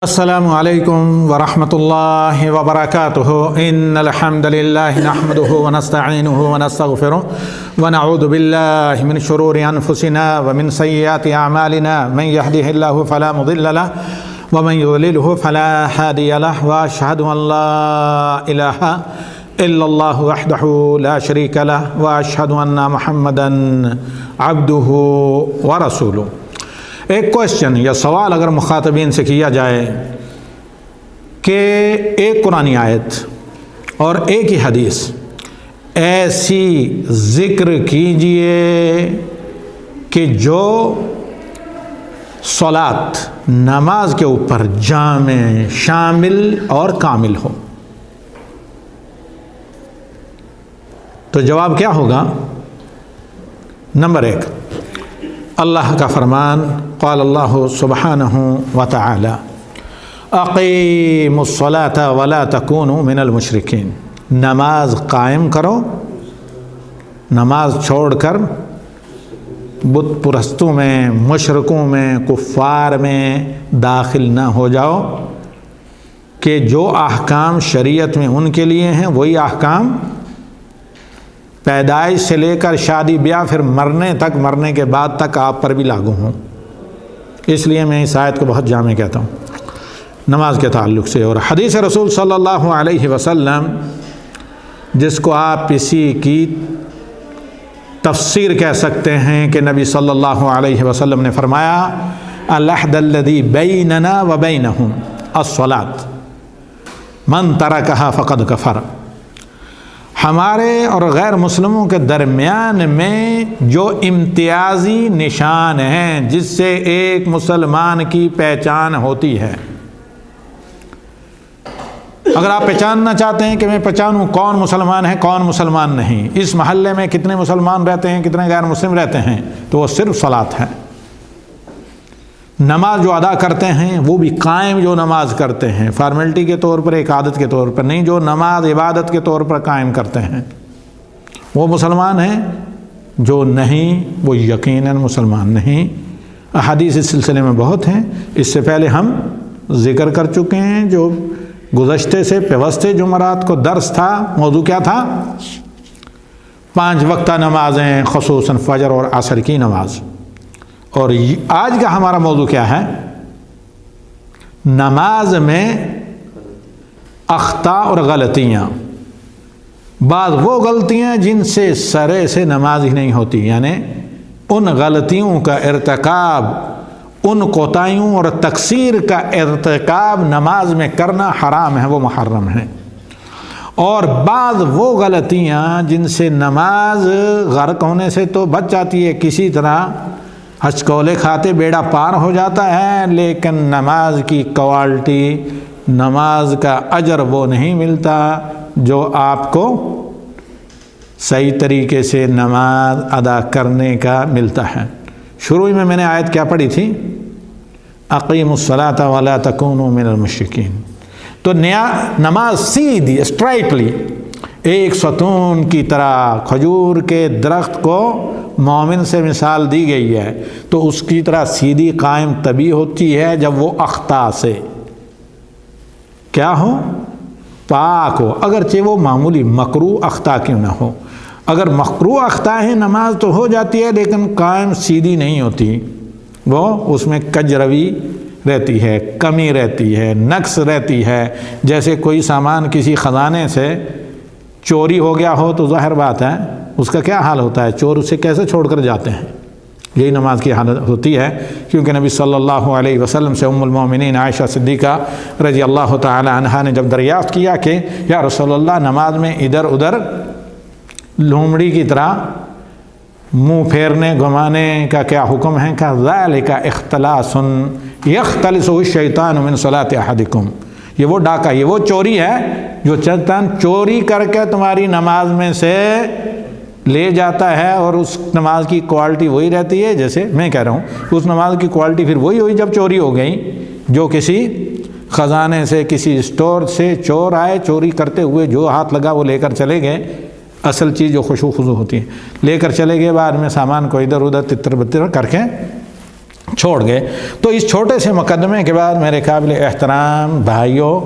السلام علیکم ورحمۃ اللہ وبرکاتہ ان الحمد للہ نحمده ونستعینه ونستغفره ونعوذ باللہ من شرور انفسنا ومن سیئات اعمالنا من يهده الله فلا مضل له ومن يضلله فلا هادي له واشهد ان لا الہ الا اللہ وحدہ لا شریک له واشهد ان محمدا عبدہ ورسولہ۔ ایک کوشچن یا سوال اگر مخاطبین سے کیا جائے کہ ایک قرآنی آیت اور ایک ہی حدیث ایسی ذکر کیجئے کہ جو صلاۃ نماز کے اوپر جامع شامل اور کامل ہو، تو جواب کیا ہوگا؟ نمبر ایک، اللہ کا فرمان قال اللہ سبحانہ وتعالی اقیموا الصلاۃ ولا تکونوا من المشرکین، نماز قائم کرو، نماز چھوڑ کر بت پرستوں میں، مشرکوں میں، کفار میں داخل نہ ہو جاؤ کہ جو احکام شریعت میں ان کے لیے ہیں وہی احکام پیدائش سے لے کر شادی بیاہ پھر مرنے تک، مرنے کے بعد تک آپ پر بھی لاگو ہوں۔ اس لیے میں اس آیت کو بہت جامع کہتا ہوں نماز کے تعلق سے۔ اور حدیث رسول صلی اللہ علیہ وسلم جس کو آپ اسی کی تفسیر کہہ سکتے ہیں کہ نبی صلی اللہ علیہ وسلم نے فرمایا العہد الذی بیننا وبینہم الصلاۃ من ترکہا فقد کفر، ہمارے اور غیر مسلموں کے درمیان میں جو امتیازی نشان ہیں جس سے ایک مسلمان کی پہچان ہوتی ہے، اگر آپ پہچاننا چاہتے ہیں کہ میں پہچانوں کون مسلمان ہے کون مسلمان نہیں، اس محلے میں کتنے مسلمان رہتے ہیں کتنے غیر مسلم رہتے ہیں، تو وہ صرف صلاۃ ہے۔ نماز جو ادا کرتے ہیں وہ بھی قائم جو نماز کرتے ہیں، فارمیلٹی کے طور پر، ایک عادت کے طور پر نہیں، جو نماز عبادت کے طور پر قائم کرتے ہیں وہ مسلمان ہیں، جو نہیں وہ یقیناً مسلمان نہیں۔ احادیث اس سلسلے میں بہت ہیں، اس سے پہلے ہم ذکر کر چکے ہیں، جو گزشتے سے پیوستے جمعرات کو درس تھا، موضوع کیا تھا؟ 5 وقتہ نمازیں، خصوصاً فجر اور عصر کی نماز۔ اور آج کا ہمارا موضوع کیا ہے؟ نماز میں اخطاء اور غلطیاں، بعض وہ غلطیاں جن سے سرے سے نماز ہی نہیں ہوتی، یعنی ان غلطیوں کا ارتکاب، ان کوتاہیوں اور تقصیر کا ارتکاب نماز میں کرنا حرام ہے، وہ محرم ہے۔ اور بعض وہ غلطیاں جن سے نماز غرق ہونے سے تو بچ جاتی ہے، کسی طرح ہچکولے کھاتے بیڑا پار ہو جاتا ہے، لیکن نماز کی کوالٹی، نماز کا اجر وہ نہیں ملتا جو آپ کو صحیح طریقے سے نماز ادا کرنے کا ملتا ہے۔ شروع میں نے آیت کیا پڑھی تھی؟ اقیموا الصلاۃ ولا تکونوا من المشرکین۔ تو نماز سیدھی اسٹرائٹلی ایک ستون کی طرح، کھجور کے درخت کو مومن سے مثال دی گئی ہے، تو اس کی طرح سیدھی قائم تبھی ہوتی ہے جب وہ اخطاء سے کیا ہو؟ پاک ہو، اگرچہ وہ معمولی مکروہ اخطاء کیوں نہ ہو۔ اگر مکروہ اخطاء ہے نماز تو ہو جاتی ہے، لیکن قائم سیدھی نہیں ہوتی، وہ اس میں کجروی رہتی ہے، کمی رہتی ہے، نقص رہتی ہے۔ جیسے کوئی سامان کسی خزانے سے چوری ہو گیا ہو تو ظاہر بات ہے اس کا کیا حال ہوتا ہے، چور اسے کیسے چھوڑ کر جاتے ہیں، یہی نماز کی حالت ہوتی ہے۔ کیونکہ نبی صلی اللہ علیہ وسلم سے ام المومنین عائشہ صدیقہ رضی اللہ تعالی عنہا نے جب دریافت کیا کہ یا رسول اللہ، نماز میں ادھر ادھر لومڑی کی طرح منہ پھیرنے گھمانے کا کیا حکم ہے؟ کہ ذالک اختلاس یختلسہ الشیطان من صلاۃ احدکم، یہ وہ ڈاکہ، یہ وہ چوری ہے جو شیطان چوری کر کے تمہاری نماز میں سے لے جاتا ہے، اور اس نماز کی کوالٹی وہی رہتی ہے، جیسے میں کہہ رہا ہوں اس نماز کی کوالٹی پھر وہی ہوئی جب چوری ہو گئی، جو کسی خزانے سے، کسی اسٹور سے چور آئے، چوری کرتے ہوئے جو ہاتھ لگا وہ لے کر چلے گئے، اصل چیز جو خشوع خضوع ہوتی ہے، لے کر چلے گئے، بعد میں سامان کو ادھر ادھر تتر بتر کر کے چھوڑ گئے۔ تو اس چھوٹے سے مقدمے کے بعد میرے قابل احترام بھائیوں،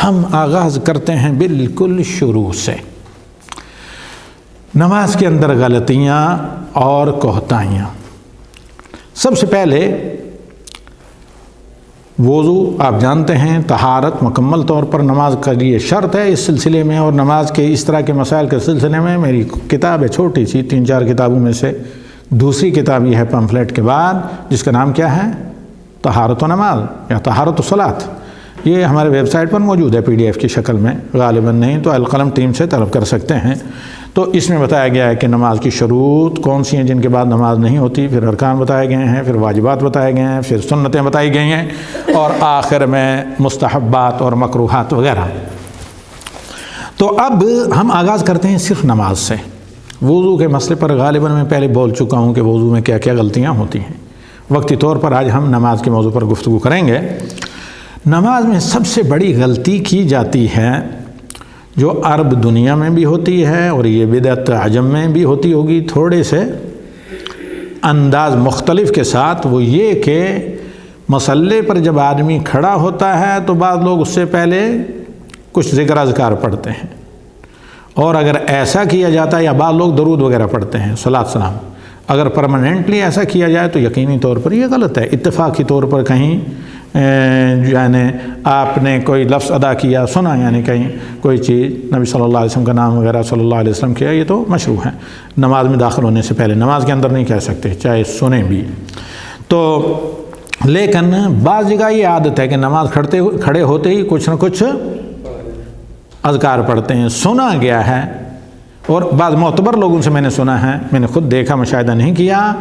ہم آغاز کرتے ہیں بالکل شروع سے۔ نماز کے اندر غلطیاں اور کوتاہیاں۔ سب سے پہلے وضو، آپ جانتے ہیں طہارت مکمل طور پر نماز کا لیے شرط ہے۔ اس سلسلے میں اور نماز کے اس طرح کے مسائل کے سلسلے میں میری کتاب ہے چھوٹی سی، 3-4 کتابوں میں سے دوسری کتاب یہ ہے پمفلیٹ کے بعد، جس کا نام کیا ہے؟ طہارت و نماز یا طہارت و صلاۃ۔ یہ ہمارے ویب سائٹ پر موجود ہے PDF کی شکل میں، غالباً نہیں تو القلم ٹیم سے طلب کر سکتے ہیں۔ تو اس میں بتایا گیا ہے کہ نماز کی شروط کون سی ہیں جن کے بعد نماز نہیں ہوتی، پھر ارکان بتائے گئے ہیں، پھر واجبات بتائے گئے ہیں، پھر سنتیں بتائی گئی ہیں، اور آخر میں مستحبات اور مکروہات وغیرہ۔ تو اب ہم آغاز کرتے ہیں صرف نماز سے۔ وضو کے مسئلے پر غالباً میں پہلے بول چکا ہوں کہ وضو میں کیا کیا غلطیاں ہوتی ہیں۔ وقتی طور پر آج ہم نماز کے موضوع پر گفتگو کریں گے۔ نماز میں سب سے بڑی غلطی کی جاتی ہے، جو عرب دنیا میں بھی ہوتی ہے اور یہ بدعت عجم میں بھی ہوتی ہوگی تھوڑے سے انداز مختلف کے ساتھ، وہ یہ کہ مصلی پر جب آدمی کھڑا ہوتا ہے تو بعض لوگ اس سے پہلے کچھ ذکر اذکار پڑھتے ہیں، اور اگر ایسا کیا جاتا ہے یا بعض لوگ درود وغیرہ پڑھتے ہیں، صلاۃ سلام۔ اگر پرماننٹلی ایسا کیا جائے تو یقینی طور پر یہ غلط ہے۔ اتفاقی طور پر کہیں یعنی آپ نے کوئی لفظ ادا کیا، سنا، یعنی کہیں کوئی چیز نبی صلی اللہ علیہ وسلم کا نام وغیرہ صلی اللہ علیہ وسلم کیا، یہ تو مشروع ہے۔ نماز میں داخل ہونے سے پہلے نماز کے اندر نہیں کہہ سکتے، چاہے سنیں بھی۔ تو لیکن بعض جگہ یہ عادت ہے کہ نماز کھڑے ہوتے ہی کچھ نہ کچھ اذکار پڑھتے ہیں، سنا گیا ہے۔ اور بعض معتبر لوگوں سے میں نے سنا ہے، میں نے خود دیکھا، مشاہدہ نہیں کیا،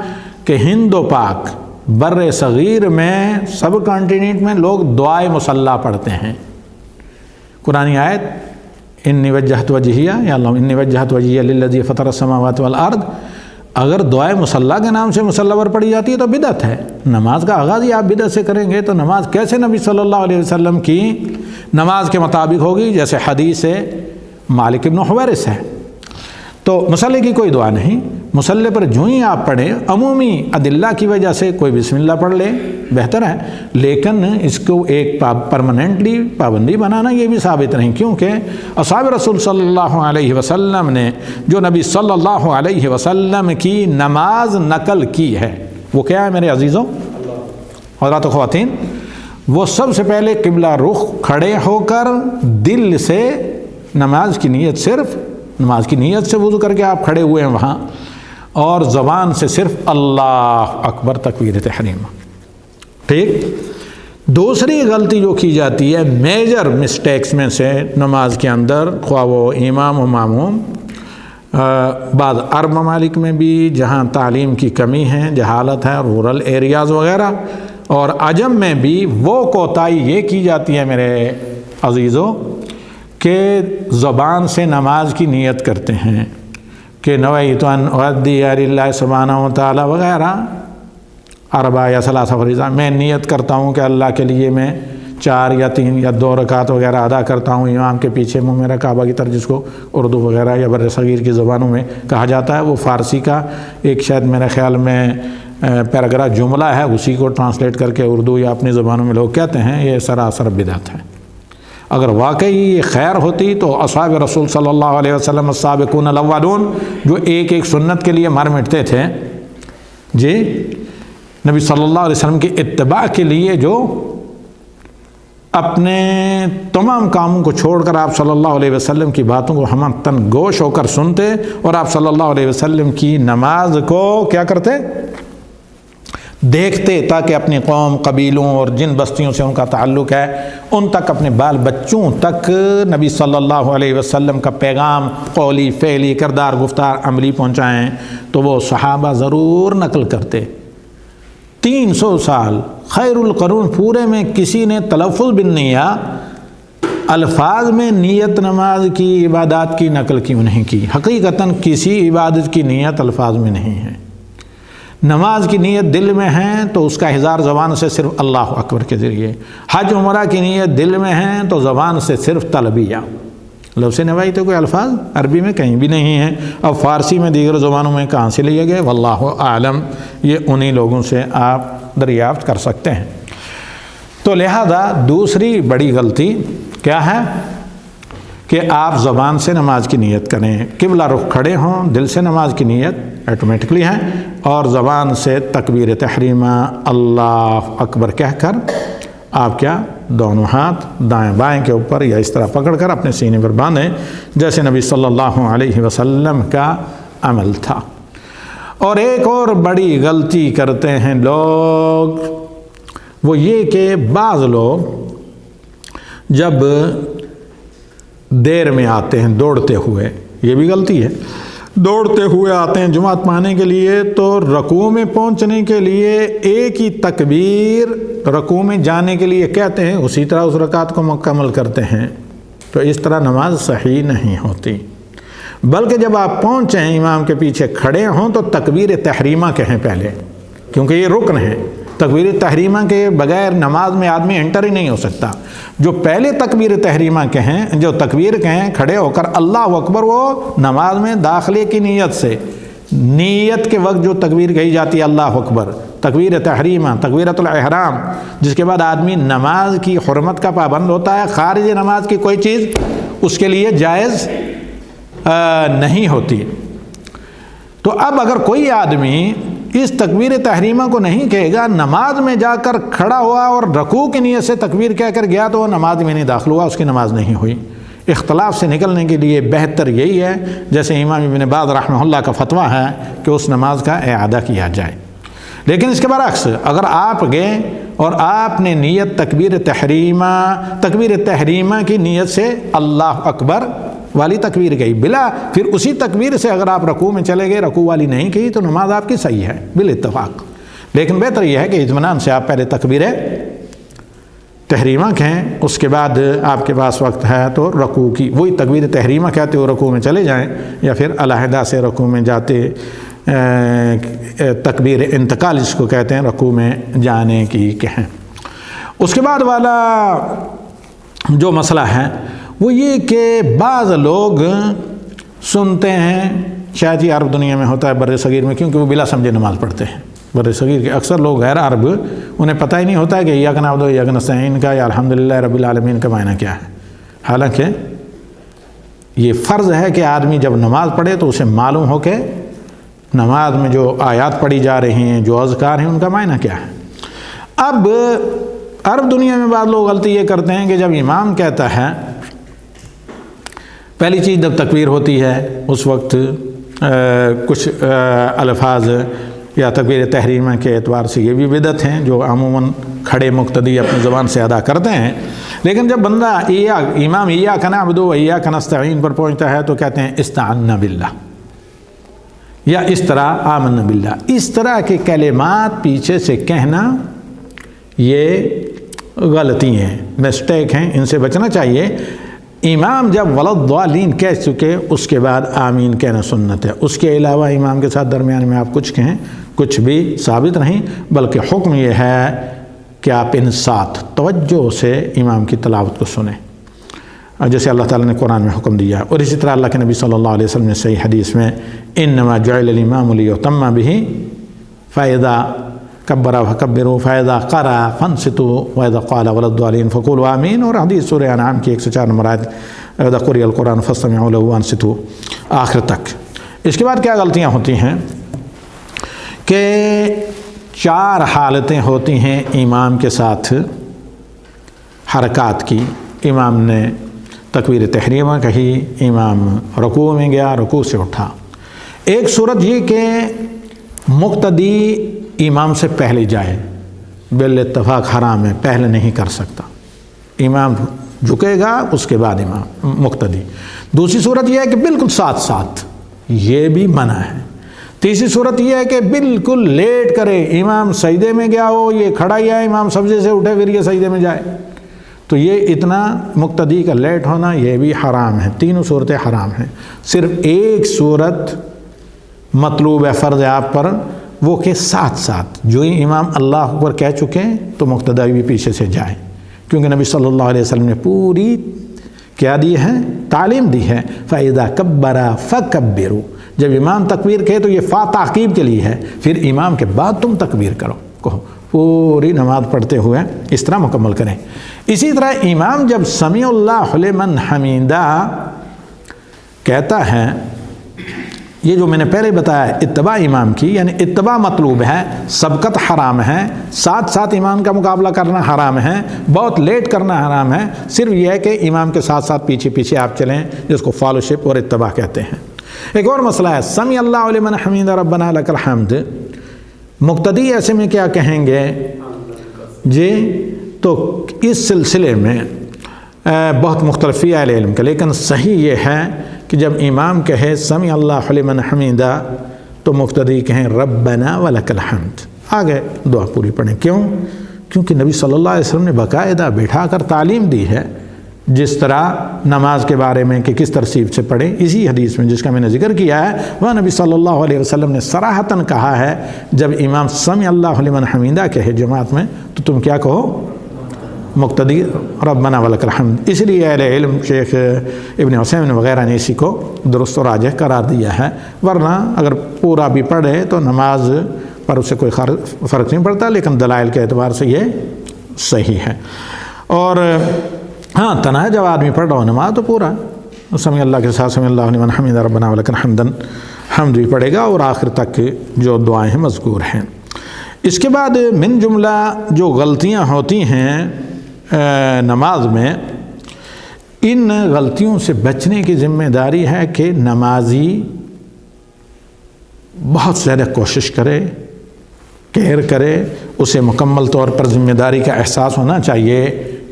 کہ ہند و پاک بر صغیر میں سب کانٹیننٹ میں لوگ دعائے مصلی پڑھتے ہیں۔ قرآنی آیت انی وجہت وجہیہ یا اللہ انی وجہت وجہیہ للذی فطر السماوات والارض، اگر دعائے مصلی کے نام سے مصلی پر پڑھی جاتی ہے تو بدعت ہے۔ نماز کا آغاز ہی آپ بدعت سے کریں گے تو نماز کیسے نبی صلی اللہ علیہ وسلم کی نماز کے مطابق ہوگی؟ جیسے حدیث مالک بن حویرث ہے۔ تو مصلی کی کوئی دعا نہیں، مصلی پر جو ہی آپ پڑھیں، عمومی ادلہ کی وجہ سے کوئی بسم اللہ پڑھ لے بہتر ہے، لیکن اس کو ایک پرماننٹلی پابندی بنانا یہ بھی ثابت نہیں، کیونکہ اصحاب رسول صلی اللہ علیہ وسلم نے جو نبی صلی اللہ علیہ وسلم کی نماز نقل کی ہے وہ کیا ہے میرے عزیزوں حضرات و خواتین؟ وہ سب سے پہلے قبلہ رخ کھڑے ہو کر دل سے نماز کی نیت سے وضو کر کے آپ کھڑے ہوئے ہیں وہاں، اور زبان سے صرف اللہ اکبر تکبیر تحریمہ۔ ٹھیک۔ دوسری غلطی جو کی جاتی ہے میجر مسٹیکس میں سے نماز کے اندر، خواہ وہ امام و ماموم، بعض عرب ممالک میں بھی جہاں تعلیم کی کمی ہے، جہالت ہے، رورل ایریاز وغیرہ، اور عجم میں بھی وہ کوتاہی یہ کی جاتی ہے میرے عزیزوں کہ زبان سے نماز کی نیت کرتے ہیں کہ نویت ان اؤدی للہ سبحانہ و تعالی وغیرہ، اربع یا ثلاثہ فریضہ، میں نیت کرتا ہوں کہ اللہ کے لیے میں 4 یا 3 یا 2 رکعت وغیرہ ادا کرتا ہوں امام کے پیچھے، منہ میرا کعبہ کی طرف، جس کو اردو وغیرہ یا بر صغیر کی زبانوں میں کہا جاتا ہے۔ وہ فارسی کا ایک شاید میرے خیال میں پیراگراف جملہ ہے، اسی کو ٹرانسلیٹ کر کے اردو یا اپنی زبانوں میں لوگ کہتے ہیں، یہ سراسر بدعت ہے۔ اگر واقعی یہ خیر ہوتی تو اصحاب رسول صلی اللہ علیہ وسلم السابقون الاولون جو ایک سنت کے لیے مر مٹتے تھے، جی نبی صلی اللہ علیہ وسلم کی اتباع کے لیے، جو اپنے تمام کاموں کو چھوڑ کر آپ صلی اللہ علیہ وسلم کی باتوں کو ہم تن گوش ہو کر سنتے، اور آپ صلی اللہ علیہ وسلم کی نماز کو کیا کرتے؟ دیکھتے، تاکہ اپنی قوم، قبیلوں اور جن بستیوں سے ان کا تعلق ہے ان تک، اپنے بال بچوں تک نبی صلی اللہ علیہ وسلم کا پیغام قولی، فعلی، کردار، گفتار، عملی پہنچائیں، تو وہ صحابہ ضرور نقل کرتے۔ 300 سال خیر القرون پورے میں کسی نے تلفظ بالنیہ، الفاظ میں نیت نماز کی، عبادات کی نقل کیوں نہیں کی؟ حقیقتاً کسی عبادت کی نیت الفاظ میں نہیں ہے۔ نماز کی نیت دل میں ہے تو اس کا اظہار زبان سے صرف اللہ اکبر کے ذریعے، حج عمرہ کی نیت دل میں ہے تو زبان سے صرف تلبیہ۔ لفظ نوائی تو کوئی الفاظ عربی میں کہیں بھی نہیں ہیں، اب فارسی میں دیگر زبانوں میں کہاں سے لیے گئے؟ واللہ اعلم، یہ انہی لوگوں سے آپ دریافت کر سکتے ہیں۔ تو لہذا دوسری بڑی غلطی کیا ہے کہ آپ زبان سے نماز کی نیت کریں، قبلہ رخ کھڑے ہوں، دل سے نماز کی نیت ایٹومیٹکلی ہے، اور زبان سے تکبیر تحریمہ اللہ اکبر کہہ کر آپ کیا دونوں ہاتھ دائیں بائیں کے اوپر یا اس طرح پکڑ کر اپنے سینے پر باندھیں، جیسے نبی صلی اللہ علیہ وسلم کا عمل تھا۔ اور ایک اور بڑی غلطی کرتے ہیں لوگ، وہ یہ کہ بعض لوگ جب دیر میں آتے ہیں دوڑتے ہوئے، یہ بھی غلطی ہے، دوڑتے ہوئے آتے ہیں جماعت پڑھنے کے لیے، تو رکوع میں پہنچنے کے لیے ایک ہی تکبیر رکوع میں جانے کے لیے کہتے ہیں، اسی طرح اس رکعت کو مکمل کرتے ہیں، تو اس طرح نماز صحیح نہیں ہوتی۔ بلکہ جب آپ پہنچیں امام کے پیچھے کھڑے ہوں تو تکبیر تحریمہ کہیں پہلے، کیونکہ یہ رکن ہے، تکبیر تحریمہ کے بغیر نماز میں آدمی انٹر ہی نہیں ہو سکتا۔ جو پہلے تکبیر تحریمہ کہیں، جو تکبیر کہیں کھڑے ہو کر اللہ اکبر، وہ نماز میں داخلے کی نیت سے، نیت کے وقت جو تکبیر کہی جاتی ہے اللہ اکبر، تکبیر تحریمہ، تکبیرۃ الاحرام، جس کے بعد آدمی نماز کی حرمت کا پابند ہوتا ہے، خارج نماز کی کوئی چیز اس کے لیے جائز نہیں ہوتی۔ تو اب اگر کوئی آدمی اس تکبیر تحریمہ کو نہیں کہے گا، نماز میں جا کر کھڑا ہوا اور رکوع کی نیت سے تکبیر کہہ کر گیا، تو وہ نماز میں نہیں داخل ہوا، اس کی نماز نہیں ہوئی۔ اختلاف سے نکلنے کے لیے بہتر یہی ہے، جیسے امام ابن باز رحمہ اللہ کا فتویٰ ہے، کہ اس نماز کا اعادہ کیا جائے۔ لیکن اس کے برعکس اگر آپ گئے اور آپ نے نیت تکبیر تحریمہ کی نیت سے اللہ اکبر والی تکبیر کہی، بلا پھر اسی تکبیر سے اگر آپ رکوع میں چلے گئے، رکوع والی نہیں کہی، تو نماز آپ کی صحیح ہے بالاتفاق۔ لیکن بہتر یہ ہے کہ اطمینان سے آپ پہلے تکبیر تحریمہ کہیں، اس کے بعد آپ کے پاس وقت ہے تو رکوع کی وہی تکبیر تحریمہ کہتے ہو رکوع میں چلے جائیں، یا پھر علیحدہ سے رکوع میں جاتے تکبیر انتقال جس کو کہتے ہیں رکوع میں جانے کی کہیں۔ اس کے بعد والا جو مسئلہ ہے وہ یہ کہ بعض لوگ سنتے ہیں، شاید یہ عرب دنیا میں ہوتا ہے، بر صغیر میں، کیونکہ وہ بلا سمجھے نماز پڑھتے ہیں۔ بر صغیر کے اکثر لوگ غیر عرب، انہیں پتہ ہی نہیں ہوتا ہے کہ ایاک نعبد و ایاک نستعین کا یا الحمدللہ رب العالمین کا معنی کیا ہے۔ حالانکہ یہ فرض ہے کہ آدمی جب نماز پڑھے تو اسے معلوم ہو کہ نماز میں جو آیات پڑھی جا رہی ہیں، جو اذکار ہیں، ان کا معنی کیا ہے۔ اب عرب دنیا میں بعض لوگ غلطی یہ کرتے ہیں کہ جب امام کہتا ہے، پہلی چیز جب تکبیر ہوتی ہے اس وقت کچھ الفاظ یا تکبیر تحریمہ کے اعتبار سے یہ بھی بدعت ہیں جو عموماً کھڑے مقتدی اپنی زبان سے ادا کرتے ہیں، لیکن جب بندہ امام ایاک نعبد و ایاک نستعین پر پہنچتا ہے تو کہتے ہیں استعنا باللہ، یا اس طرح آمنا باللہ۔ اس طرح کے کلمات پیچھے سے کہنا یہ غلطی ہیں، مسٹیک ہیں، ان سے بچنا چاہیے۔ امام جب ولضالین کہہ چکے اس کے بعد آمین کہنا سنت ہے، اس کے علاوہ امام کے ساتھ درمیان میں آپ کچھ کہیں کچھ بھی ثابت نہیں، بلکہ حکم یہ ہے کہ آپ انصات توجہ سے امام کی تلاوت کو سنیں، جیسے اللہ تعالیٰ نے قرآن میں حکم دیا۔ اور اسی طرح اللہ کے نبی صلی اللہ علیہ وسلم نے صحیح حدیث میں انما جعل الامام لیؤتم بہ فاذا کبر فکبروا فاذا قرأ فانصتوا واذا قال وللضالین فقولوا آمین، اور حدیث سورہ انعام کی 104 نمبر آیت اذا قرئ القرآن فاستمعوا له وانصتوا آخر تک۔ اس کے بعد کیا غلطیاں ہوتی ہیں کہ 4 حالتیں ہوتی ہیں امام کے ساتھ حرکات کی۔ امام نے تکبیر تحریمہ کہی، امام رکوع میں گیا، رکوع سے اٹھا۔ ایک صورت یہ کہ مقتدی امام سے پہلے جائے، بالاتفاق حرام ہے، پہلے نہیں کر سکتا، امام جھکے گا اس کے بعد امام مقتدی۔ دوسری صورت یہ ہے کہ بالکل ساتھ ساتھ، یہ بھی منع ہے۔ تیسری صورت یہ ہے کہ بالکل لیٹ کرے، امام سجدے میں گیا ہو، یہ کھڑا ہی ہے، امام سجدے سے اٹھے پھر یہ سجدے میں جائے، تو یہ اتنا مقتدی کا لیٹ ہونا یہ بھی حرام ہے۔ تینوں صورتیں حرام ہیں۔ صرف ایک صورت مطلوب ہے، فرض ہے آپ پر، وہ کہ ساتھ ساتھ جو ہی امام اللہ اکبر کہہ چکے تو مقتدی بھی پیچھے سے جائے، کیونکہ نبی صلی اللہ علیہ وسلم نے پوری کیا دی ہے، تعلیم دی ہے، فَإِذَا كَبَّرَ فَكَبِّرُوا، جب امام تکبیر کہے تو یہ فا تعقیب کے لیے ہے، پھر امام کے بعد تم تکبیر کرو، کہو پوری نماز پڑھتے ہوئے اس طرح مکمل کریں۔ اسی طرح امام جب سمیع اللہ لمن حمیدہ کہتا ہے، یہ جو میں نے پہلے بتایا اتباع امام کی، یعنی اتباع مطلوب ہے، سبقت حرام ہے، ساتھ ساتھ امام کا مقابلہ کرنا حرام ہے، بہت لیٹ کرنا حرام ہے، صرف یہ ہے کہ امام کے ساتھ ساتھ پیچھے پیچھے آپ چلیں، جس کو فالوشپ اور اتباع کہتے ہیں۔ ایک اور مسئلہ ہے سمیع اللہ لمن حمیدہ ربنا لک الحمد، مقتدی ایسے میں کیا کہیں گے جی؟ تو اس سلسلے میں بہت مختلفی اہل علم کا، لیکن صحیح یہ ہے کہ جب امام کہے سمیع اللہ لمن حمیدہ تو مقتدی کہیں ربنا ولک الحمد، آگے دعا پوری پڑھیں۔ کیوں؟ کیونکہ نبی صلی اللہ علیہ وسلم نے باقاعدہ بٹھا کر تعلیم دی ہے، جس طرح نماز کے بارے میں کہ کس ترتیب سے پڑھیں، اسی حدیث میں جس کا میں نے ذکر کیا ہے، وہ نبی صلی اللہ علیہ وسلم نے صراحتاً کہا ہے جب امام سمیع اللہ لمن حمیدہ کہے جماعت میں تو تم کیا کہو؟ مقتدی ربنا ولک الحمد۔ اس لیے اہل علم شیخ ابن حسین وغیرہ نے اسی کو درست و راجح قرار دیا ہے، ورنہ اگر پورا بھی پڑھے تو نماز پر اس سے کوئی فرق نہیں پڑتا، لیکن دلائل کے اعتبار سے یہ صحیح ہے۔ اور ہاں تنہا جب آدمی پڑھ رہا ہو نماز تو پورا سمیع اللہ کے ساتھ سمیع اللہ لمن حمیدہ ربنا ولک الحمد حمد بھی پڑھے گا، اور آخر تک جو دعائیں ہیں مذکور ہیں۔ اس کے بعد من جملہ جو غلطیاں ہوتی ہیں نماز میں، ان غلطیوں سے بچنے کی ذمہ داری ہے کہ نمازی بہت زیادہ کوشش کرے، کیئر کرے، اسے مکمل طور پر ذمہ داری کا احساس ہونا چاہیے،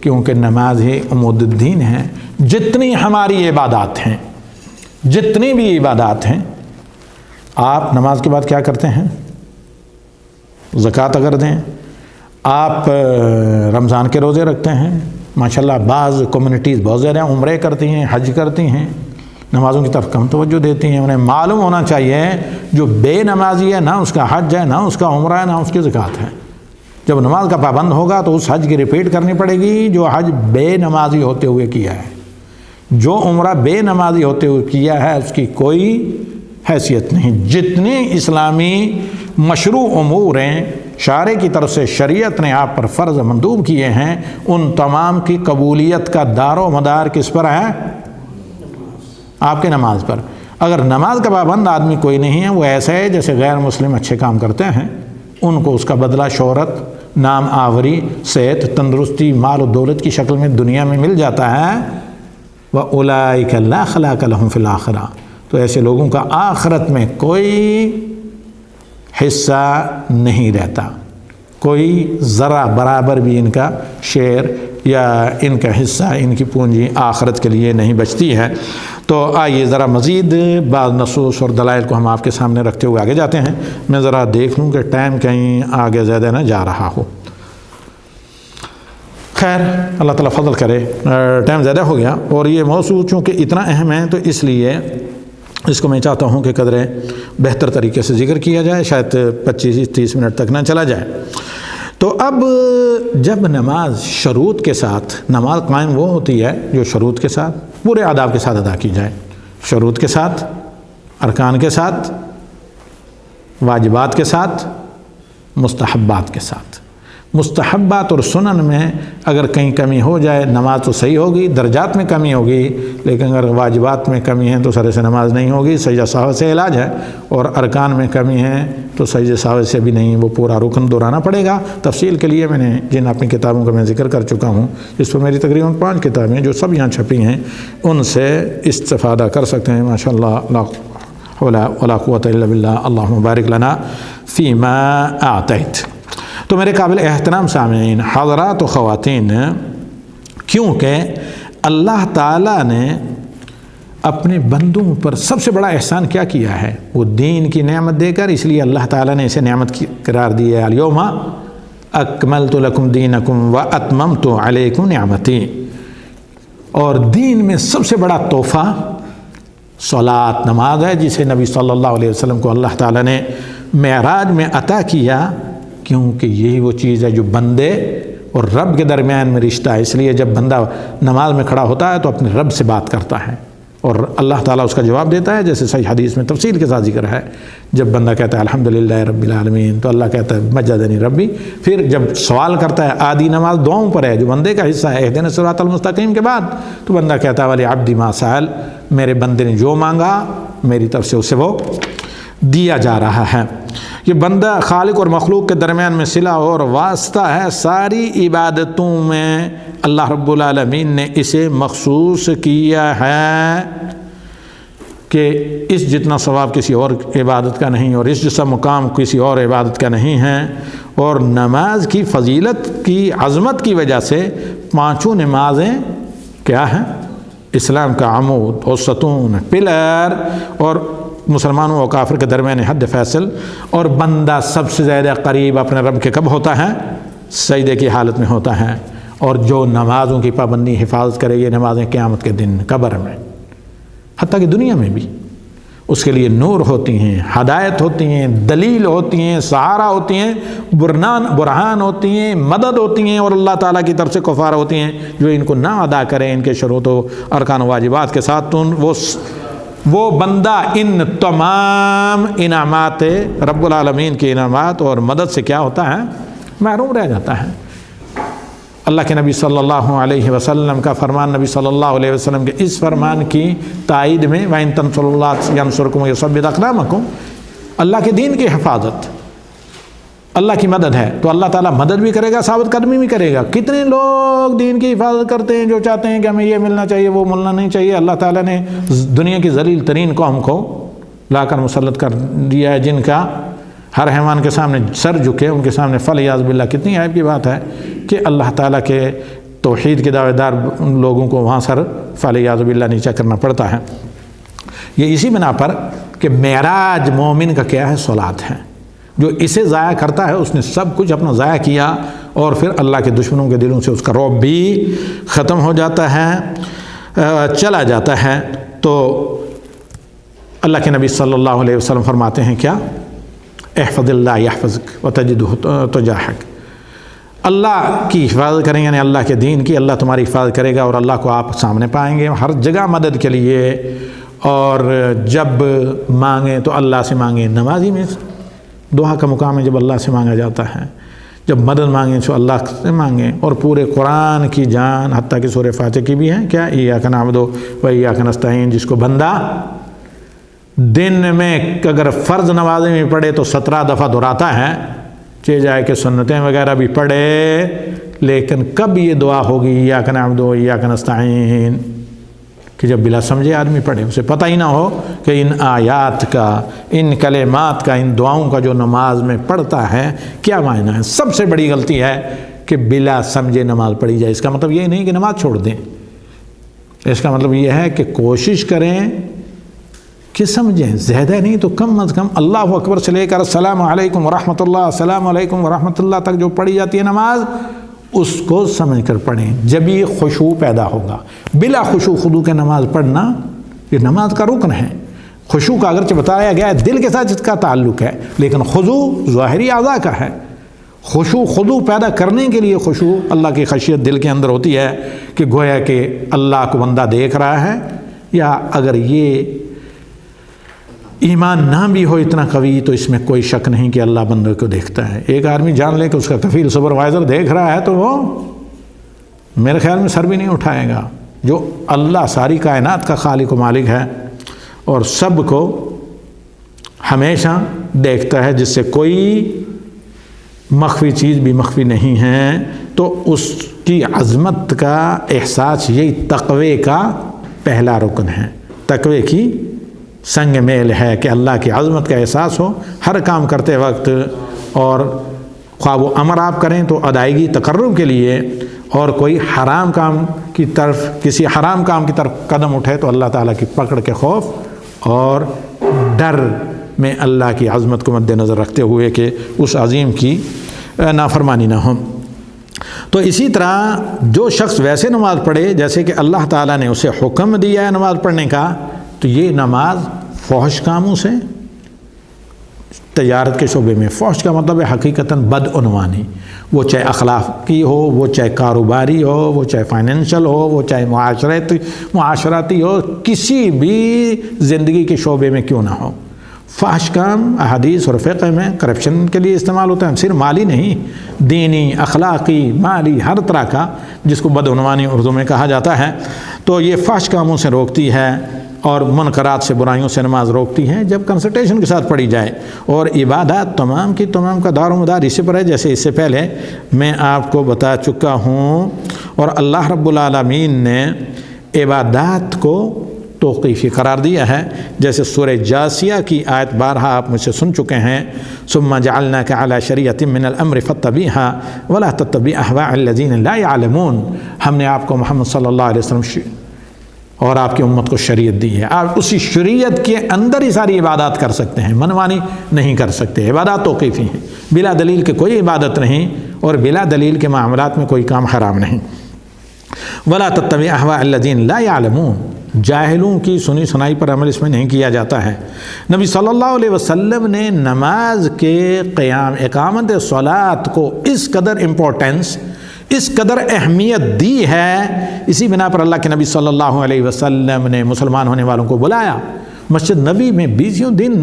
کیونکہ نماز ہی عمود الدین ہے۔ جتنی ہماری عبادات ہیں، جتنی بھی عبادات ہیں، آپ نماز کے بعد کیا کرتے ہیں؟ زکوٰۃ اگر دیں، آپ رمضان کے روزے رکھتے ہیں، ماشاءاللہ بعض کمیونٹیز بہت زیادہ عمرے کرتی ہیں، حج کرتی ہیں، نمازوں کی طرف کم توجہ دیتی ہیں۔ انہیں معلوم ہونا چاہیے جو بے نمازی ہے، نہ اس کا حج ہے، نہ اس کا عمرہ ہے، نہ اس کی زکوٰۃ ہے۔ جب نماز کا پابند ہوگا تو اس حج کی ریپیٹ کرنی پڑے گی جو حج بے نمازی ہوتے ہوئے کیا ہے، جو عمرہ بے نمازی ہوتے ہوئے کیا ہے اس کی کوئی حیثیت نہیں۔ جتنے اسلامی مشروع امور ہیں شارع کی طرف سے شریعت نے آپ پر فرض مندوب کیے ہیں، ان تمام کی قبولیت کا دار و مدار کس پر ہے؟ آپ کے نماز پر۔ اگر نماز کا پابند آدمی کوئی نہیں ہے، وہ ایسا ہے جیسے غیر مسلم اچھے کام کرتے ہیں، ان کو اس کا بدلہ شہرت، نام آوری، صحت، تندرستی، مال و دولت کی شکل میں دنیا میں مل جاتا ہے۔ وَأُولَئِكَ لَا خَلَاقَ لَهُمْ فِي الْآخِرَةِ، تو ایسے لوگوں کا آخرت میں کوئی حصہ نہیں رہتا، کوئی ذرا برابر بھی ان کا شیئر یا ان کا حصہ، ان کی پونجی آخرت کے لیے نہیں بچتی ہے۔ تو آئیے ذرا مزید بعض نصوص اور دلائل کو ہم آپ کے سامنے رکھتے ہوئے آگے جاتے ہیں۔ میں ذرا دیکھ لوں کہ ٹائم کہیں آگے زیادہ نہ جا رہا ہو۔ خیر اللہ تعالیٰ فضل کرے، ٹائم زیادہ ہو گیا، اور یہ موضوع چونکہ اتنا اہم ہے تو اس لیے اس کو میں چاہتا ہوں کہ قدرے بہتر طریقے سے ذکر کیا جائے، شاید 25-30 منٹ تک نہ چلا جائے۔ تو اب جب نماز شروط کے ساتھ، نماز قائم وہ ہوتی ہے جو شروط کے ساتھ، پورے آداب کے ساتھ ادا کی جائے، شروط کے ساتھ، ارکان کے ساتھ، واجبات کے ساتھ، مستحبات کے ساتھ۔ مستحبات اور سنن میں اگر کہیں کمی ہو جائے نماز تو صحیح ہوگی، درجات میں کمی ہوگی، لیکن اگر واجبات میں کمی ہے تو سرے سے نماز نہیں ہوگی، سجدہ سہو سے علاج ہے، اور ارکان میں کمی ہے تو سجدہ سہو سے بھی نہیں، وہ پورا رکن دہرانا پڑے گا۔ تفصیل کے لیے میں نے جن اپنی کتابوں کا میں ذکر کر چکا ہوں، اس پر میری تقریباً 5 کتابیں جو سب یہاں چھپی ہیں، ان سے استفادہ کر سکتے ہیں۔ ماشاءاللہ لا حول ولا قوۃ الا باللہ، اللہم بارک لنا فیما اعطیت۔ تو میرے قابل احترام سامعین، حضرات و خواتین، کیونکہ اللہ تعالیٰ نے اپنے بندوں پر سب سے بڑا احسان کیا کیا ہے؟ وہ دین کی نعمت دے کر، اس لیے اللہ تعالیٰ نے اسے نعمت قرار دی ہے۔ الیوم اکملت لکم دینکم واتممت علیکم نعمتی۔ اور دین میں سب سے بڑا تحفہ صلاۃ، نماز ہے، جسے نبی صلی اللہ علیہ وسلم کو اللہ تعالیٰ نے معراج میں عطا کیا، کیونکہ یہی وہ چیز ہے جو بندے اور رب کے درمیان میں رشتہ ہے۔ اس لیے جب بندہ نماز میں کھڑا ہوتا ہے تو اپنے رب سے بات کرتا ہے، اور اللہ تعالیٰ اس کا جواب دیتا ہے، جیسے صحیح حدیث میں تفصیل کے ساتھ ذکر ہے۔ جب بندہ کہتا ہے الحمدللہ رب العالمین تو اللہ کہتا ہے مجدنی ربی۔ پھر جب سوال کرتا ہے، آدھی نماز دعاؤں پر ہے جو بندے کا حصہ ہے، اہدنا الصراط المستقیم کے بعد، تو بندہ کہتا ہے ولی عبدی ما سأل، میرے بندے نے جو مانگا میری طرف سے اسے وہ دیا جا رہا ہے۔ یہ بندہ خالق اور مخلوق کے درمیان میں صلہ اور واسطہ ہے۔ ساری عبادتوں میں اللہ رب العالمین نے اسے مخصوص کیا ہے کہ اس جتنا ثواب کسی اور عبادت کا نہیں، اور اس جیسا مقام کسی اور عبادت کا نہیں ہے۔ اور نماز کی فضیلت کی عظمت کی وجہ سے پانچوں نمازیں کیا ہیں؟ اسلام کا عمود اور ستون، پلر، اور مسلمانوں اور کافر کے درمیان حد فیصل۔ اور بندہ سب سے زیادہ قریب اپنے رب کے کب ہوتا ہے؟ سجدے کی حالت میں ہوتا ہے۔ اور جو نمازوں کی پابندی حفاظت کرے، یہ نمازیں قیامت کے دن قبر میں، حتیٰ کہ دنیا میں بھی اس کے لیے نور ہوتی ہیں، ہدایت ہوتی ہیں، دلیل ہوتی ہیں، سہارا ہوتی ہیں، برہان ہوتی ہیں، مدد ہوتی ہیں، اور اللہ تعالیٰ کی طرف سے کفارہ ہوتی ہیں۔ جو ان کو نہ ادا کریں ان کے شروط و ارکان و واجبات کے ساتھ، تو وہ بندہ ان تمام انعامات رب العالمین کے انعامات اور مدد سے کیا ہوتا ہے؟ محروم رہ جاتا ہے۔ اللہ کے نبی صلی اللہ علیہ وسلم کا فرمان، نبی صلی اللہ علیہ وسلم کے اس فرمان کی تائید میں وَإِن تَنصُرُوا اللَّهَ يَنصُرْكُمْ وَيُثَبِّتْ أَقْدَامَكُمْ، اللہ کے دین کی حفاظت، اللہ کی مدد ہے تو اللہ تعالیٰ مدد بھی کرے گا، ثابت قدمی بھی کرے گا۔ کتنے لوگ دین کی حفاظت کرتے ہیں جو چاہتے ہیں کہ ہمیں یہ ملنا چاہیے وہ ملنا نہیں چاہیے۔ اللہ تعالیٰ نے دنیا کی ذلیل ترین قوم کو لا کر مسلط کر دیا ہے، جن کا ہر حیوان کے سامنے سر جھکے، ان کے سامنے فلیاذ باللہ۔ کتنی عیب کی بات ہے کہ اللہ تعالیٰ کے توحید کے دعوے دار لوگوں کو وہاں سر فلیاذ باللہ نیچا کرنا پڑتا ہے۔ یہ اسی بنا پر کہ معراج مومن کا کیا ہے؟ صلاۃ ہے۔ جو اسے ضائع کرتا ہے اس نے سب کچھ اپنا ضائع کیا، اور پھر اللہ کے دشمنوں کے دلوں سے اس کا رعب بھی ختم ہو جاتا ہے، چلا جاتا ہے۔ تو اللہ کے نبی صلی اللہ علیہ وسلم فرماتے ہیں کیا؟ احفظ اللہ یحفظک وتجدہ تجاہک، اللہ کی حفاظت کریں یعنی اللہ کے دین کی، اللہ تمہاری حفاظت کرے گا اور اللہ کو آپ سامنے پائیں گے ہر جگہ مدد کے لیے۔ اور جب مانگیں تو اللہ سے مانگیں، نمازی میں دعا کا مقام ہے جب اللہ سے مانگا جاتا ہے۔ جب مدد مانگیں تو اللہ سے مانگیں، اور پورے قرآن کی جان حتیٰ کہ سورہ فاتحہ کی بھی ہے کیا؟ ایاک نعبد و ایاک نستعین، جس کو بندہ دن میں اگر فرض نمازیں بھی پڑھے تو 17 دفعہ دہراتا ہے، چاہے جائے کہ سنتیں وغیرہ بھی پڑھے، لیکن کب یہ دعا ہوگی ایاک نعبد و ایاک نستعین کہ جب بلا سمجھے آدمی پڑھے، اسے پتہ ہی نہ ہو کہ ان آیات کا، ان کلمات کا، ان دعاؤں کا جو نماز میں پڑھتا ہے کیا معنی ہے۔ سب سے بڑی غلطی ہے کہ بلا سمجھے نماز پڑھی جائے۔ اس کا مطلب یہ نہیں کہ نماز چھوڑ دیں، اس کا مطلب یہ ہے کہ کوشش کریں کہ سمجھیں، زیادہ نہیں تو کم از کم اللہ اکبر سے لے کر السلام علیکم ورحمۃ اللہ، السلام علیکم ورحمۃ اللہ تک جو پڑھی جاتی ہے نماز، اس کو سمجھ کر پڑھیں، جب یہ خشوع پیدا ہوگا۔ بلا خشوع خضوع کے نماز پڑھنا یہ نماز کا رکن ہے۔ خشوع کا اگرچہ بتایا گیا ہے دل کے ساتھ اس کا تعلق ہے، لیکن خضوع ظاہری اعضاء کا ہے۔ خشوع خضوع پیدا کرنے کے لیے خشوع، اللہ کی خشیت دل کے اندر ہوتی ہے کہ گویا کہ اللہ کو بندہ دیکھ رہا ہے، یا اگر یہ ایمان نہ بھی ہو اتنا قوی تو اس میں کوئی شک نہیں کہ اللہ بندے کو دیکھتا ہے۔ ایک آدمی جان لے کہ اس کا کفیل سپروائزر دیکھ رہا ہے تو وہ میرے خیال میں سر بھی نہیں اٹھائے گا۔ جو اللہ ساری کائنات کا خالق و مالک ہے اور سب کو ہمیشہ دیکھتا ہے، جس سے کوئی مخفی چیز بھی مخفی نہیں ہے، تو اس کی عظمت کا احساس یہی تقوی کا پہلا رکن ہے۔ تقوی کی سنگ میل ہے کہ اللہ کی عظمت کا احساس ہو ہر کام کرتے وقت، اور خواہ وہ امر آپ کریں تو ادائیگی تقرب کے لیے، اور کوئی حرام کام کی طرف، کسی حرام کام کی طرف قدم اٹھے تو اللہ تعالیٰ کی پکڑ کے خوف اور ڈر میں اللہ کی عظمت کو مد نظر رکھتے ہوئے کہ اس عظیم کی نافرمانی نہ ہو۔ تو اسی طرح جو شخص ویسے نماز پڑھے جیسے کہ اللہ تعالیٰ نے اسے حکم دیا ہے نماز پڑھنے کا، تو یہ نماز فحش کاموں سے تجارت کے شعبے میں۔ فحش کا مطلب ہے حقیقتاً بدعنوانی، وہ چاہے اخلاقی ہو، وہ چاہے کاروباری ہو، وہ چاہے فائنینشل ہو، وہ چاہے معاشرتی ہو، کسی بھی زندگی کے شعبے میں کیوں نہ ہو۔ فحش کام احادیث اور فقہ میں کرپشن کے لیے استعمال ہوتا ہے، صرف مالی نہیں، دینی، اخلاقی، مالی، ہر طرح کا، جس کو بدعنوانی اردو میں کہا جاتا ہے۔ تو یہ فحش کاموں سے روکتی ہے اور منکرات سے، برائیوں سے نماز روکتی ہے جب کنسنٹریشن کے ساتھ پڑھی جائے۔ اور عبادات تمام کی تمام کا دار و مدار اسی پر ہے، جیسے اس سے پہلے میں آپ کو بتا چکا ہوں۔ اور اللہ رب العالمین نے عبادات کو توقیفی قرار دیا ہے، جیسے سورہ جاسیہ کی آیت بارہا آپ مجھ سے سن چکے ہیں، ثم جعلناک علی شریعۃ من الامر فاتبعھا ولا تتبع اہواء الذین لا یعلمون۔ ہم نے آپ کو محمد صلی اللہ علیہ وسلم اور آپ کی امت کو شریعت دی ہے، آپ اسی شریعت کے اندر ہی ساری عبادات کر سکتے ہیں، منمانی نہیں کر سکتے۔ عبادات توقیفی ہیں، بلا دلیل کے کوئی عبادت نہیں، اور بلا دلیل کے معاملات میں کوئی کام حرام نہیں۔ ولا تتبع اہواء الذین لا یعلمون، جاہلوں کی سنی سنائی پر عمل اس میں نہیں کیا جاتا ہے۔ نبی صلی اللہ علیہ وسلم نے نماز کے قیام، اقامت صلاۃ کو اس قدر امپورٹنس، اس قدر اہمیت دی ہے، اسی بنا پر اللہ کے نبی صلی اللہ علیہ وسلم نے مسلمان ہونے والوں کو بلایا مسجد نبی میں 20 دن۔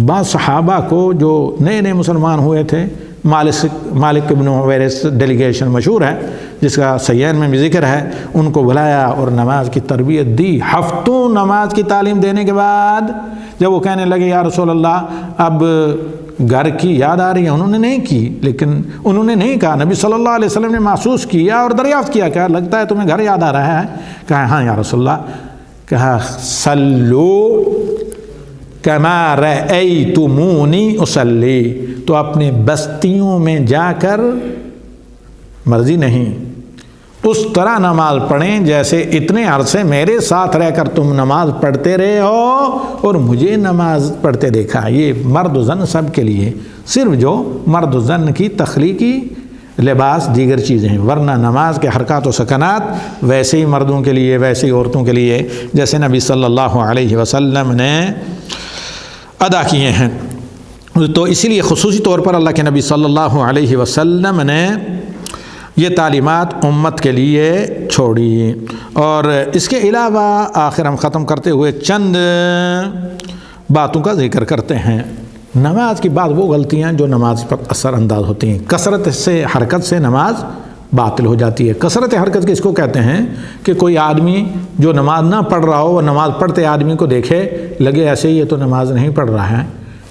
بعض صحابہ کو جو نئے نئے مسلمان ہوئے تھے، مالک ابن حویرث ڈیلیگیشن مشہور ہے جس کا سیان میں بھی ذکر ہے، ان کو بلایا اور نماز کی تربیت دی۔ ہفتوں نماز کی تعلیم دینے کے بعد جب وہ کہنے لگے یا رسول اللہ اب گھر کی یاد آ رہی ہے، انہوں نے نہیں کی، لیکن انہوں نے نہیں کہا، نبی صلی اللہ علیہ وسلم نے محسوس کیا اور دریافت کیا، کہا لگتا ہے تمہیں گھر یاد آ رہا ہے؟ کہا ہاں یا رسول اللہ۔ کہا صلو کما رأیتمونی اصلی، تو اپنے بستیوں میں جا کر، مرضی نہیں، اس طرح نماز پڑھیں جیسے اتنے عرصے میرے ساتھ رہ کر تم نماز پڑھتے رہے ہو اور مجھے نماز پڑھتے دیکھا۔ یہ مرد و زن سب کے لیے، صرف جو مرد و زن کی تخلیقی لباس دیگر چیزیں ہیں، ورنہ نماز کے حرکات و سکنات ویسے ہی مردوں کے لیے، ویسے ہی عورتوں کے لیے، جیسے نبی صلی اللہ علیہ وسلم نے ادا کیے ہیں۔ تو اسی لیے خصوصی طور پر اللہ کے نبی صلی اللہ علیہ وسلم نے یہ تعلیمات امت کے لیے چھوڑی۔ اور اس کے علاوہ آخر ہم ختم کرتے ہوئے چند باتوں کا ذکر کرتے ہیں۔ نماز کی بعض وہ غلطیاں جو نماز پر اثر انداز ہوتی ہیں۔ کثرت سے، حرکت سے نماز باطل ہو جاتی ہے۔ کثرت حرکت کس کو کہتے ہیں؟ کہ کوئی آدمی جو نماز نہ پڑھ رہا ہو اور نماز پڑھتے آدمی کو دیکھے، لگے ایسے ہی یہ تو نماز نہیں پڑھ رہا ہے،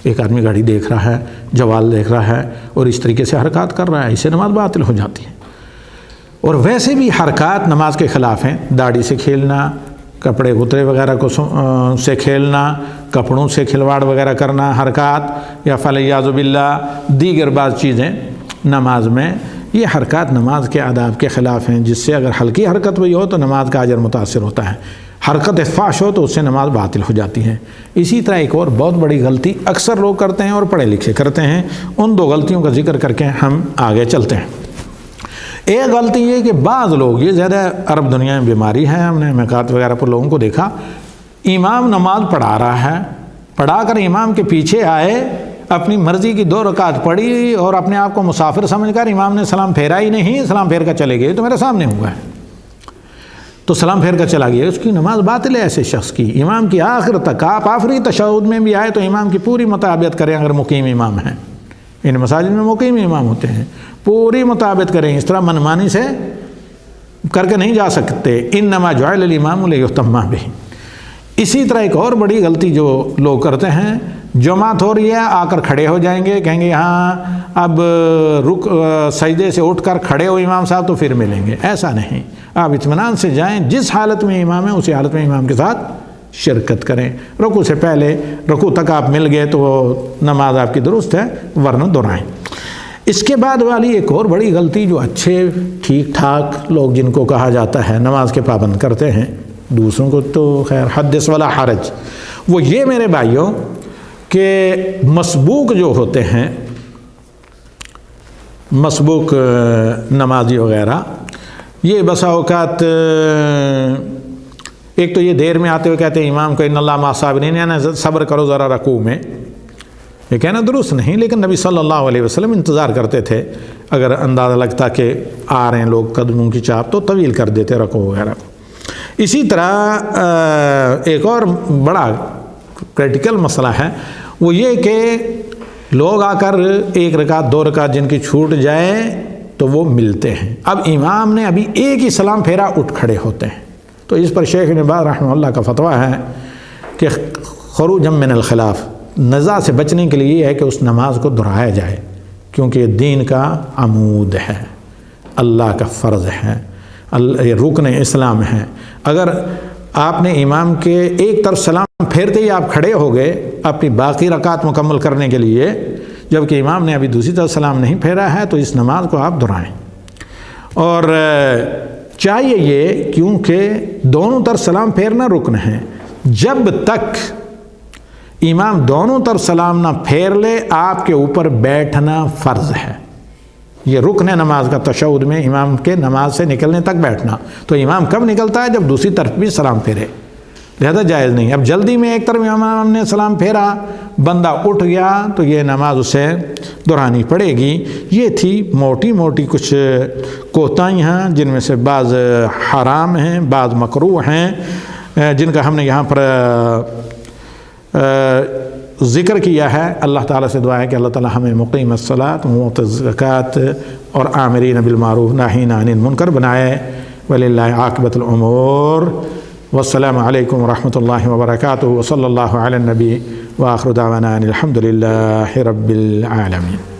ایک آدمی گھڑی دیکھ رہا ہے، جوال دیکھ رہا ہے اور اس طریقے سے حرکات کر رہا ہے، اسے نماز باطل ہو جاتی ہے۔ اور ویسے بھی حرکات نماز کے خلاف ہیں، داڑھی سے کھیلنا، کپڑے گترے وغیرہ کو سے کھیلنا، کپڑوں سے کھلواڑ وغیرہ کرنا، حرکات یا فلیعوذ باللہ دیگر بعض چیزیں نماز میں، یہ حرکات نماز کے آداب کے خلاف ہیں، جس سے اگر ہلکی حرکت ہوئی ہو تو نماز کا اجر متاثر ہوتا ہے، حرکت فحش ہو تو اس سے نماز باطل ہو جاتی ہے۔ اسی طرح ایک اور بہت بڑی غلطی اکثر لوگ کرتے ہیں اور پڑھے لکھے کرتے ہیں، ان دو غلطیوں کا ذکر کر کے ہم آگے چلتے ہیں۔ ایک غلطی یہ کہ بعض لوگ، یہ زیادہ عرب دنیا میں بیماری ہے، ہم نے میقات وغیرہ پر لوگوں کو دیکھا، امام نماز پڑھا رہا ہے، پڑھا کر امام کے پیچھے آئے، اپنی مرضی کی 2 رکعت پڑھی اور اپنے آپ کو مسافر سمجھ کر امام نے سلام پھیرا ہی نہیں، سلام پھیر کر چلے گئے، تو میرے سامنے ہوا ہے، تو سلام پھیر کر چلا گیا، اس کی نماز باطل ہے ایسے شخص کی۔ امام کی آخر تک، آپ آخری تشہد میں بھی آئے تو امام کی پوری مطابقت کریں، اگر مقیم امام ہیں، ان مساجد میں مقیم امام ہوتے ہیں، پوری مطابقت کریں، اس طرح منمانی سے کر کے نہیں جا سکتے۔ انما جعل الامام لیؤتم بہ۔ اسی طرح ایک اور بڑی غلطی جو لوگ کرتے ہیں، جماعت ہو رہی ہے، آ کر کھڑے ہو جائیں گے، کہیں گے ہاں اب سجدے سے اٹھ کر کھڑے ہو امام صاحب تو پھر ملیں گے، ایسا نہیں، آپ اطمینان سے جائیں، جس حالت میں امام ہے اسی حالت میں امام کے ساتھ شرکت کریں، رکوع سے پہلے، رکوع تک آپ مل گئے تو نماز آپ کی درست ہے، ورنہ دہرائیں۔ اس کے بعد والی ایک اور بڑی غلطی جو اچھے ٹھیک ٹھاک لوگ جن کو کہا جاتا ہے نماز کے پابند کرتے ہیں، دوسروں کو تو خیر حدث ولا حرج، وہ یہ میرے بھائیوں کہ مسبوق جو ہوتے ہیں، مسبوق نمازی وغیرہ، یہ بسا اوقات ایک تو یہ دیر میں آتے ہوئے کہتے ہیں امام کو ان اللہ مع الصابرین، یعنی صبر کرو ذرا رکوع میں، یہ کہنا درست نہیں، لیکن نبی صلی اللہ علیہ وسلم انتظار کرتے تھے، اگر اندازہ لگتا کہ آ رہے ہیں لوگ قدموں کی چاپ تو طویل کر دیتے رکوع وغیرہ کو۔ اسی طرح ایک اور بڑا کریٹیکل مسئلہ ہے، وہ یہ کہ لوگ آ کر 1 رکعت 2 رکعت جن کی چھوٹ جائے تو وہ ملتے ہیں، اب امام نے ابھی ایک ہی سلام پھیرا اٹھ کھڑے ہوتے ہیں، تو اس پر شیخ ابن باز رحمہ اللہ کا فتویٰ ہے کہ خروجا من الخلاف، نزاع سے بچنے کے لیے یہ ہے کہ اس نماز کو دہرایا جائے، کیونکہ یہ دین کا عمود ہے، اللہ کا فرض ہے، یہ رکن اسلام ہے۔ اگر آپ نے امام کے ایک طرف سلام پھیرتے ہی آپ کھڑے ہو گئے اپنی باقی رکعت مکمل کرنے کے لیے، جبکہ امام نے ابھی دوسری طرف سلام نہیں پھیرا ہے، تو اس نماز کو آپ دہرائیں۔ اور چاہیے یہ، کیونکہ دونوں طرف سلام پھیرنا رکن ہے، جب تک امام دونوں طرف سلام نہ پھیر لے آپ کے اوپر بیٹھنا فرض ہے۔ یہ رکن ہے نماز کا، تشہد میں امام کے نماز سے نکلنے تک بیٹھنا، تو امام کب نکلتا ہے؟ جب دوسری طرف بھی سلام پھیرے، لہذا جائز نہیں۔ اب جلدی میں ایک طرف امام نے سلام پھیرا، بندہ اٹھ گیا تو یہ نماز اسے دہرانی پڑے گی۔ یہ تھی موٹی موٹی کچھ کوتاہیاں، جن میں سے بعض حرام ہیں، بعض مکروہ ہیں، جن کا ہم نے یہاں پر ذکر کیا ہے۔ اللہ تعالیٰ سے دعا ہے کہ اللہ تعالیٰ ہمیں مقیم الصلاۃ، موت الزکوٰۃ اور آمرین بالمعروف ناہین عن المنکر بنائے۔ وللہ عاقبۃ الامور، والسلام علیکم ورحمۃ اللہ وبرکاتہ، وصلی اللہ علی النبی وآخر دعوانا ان الحمد للہ رب العالمین۔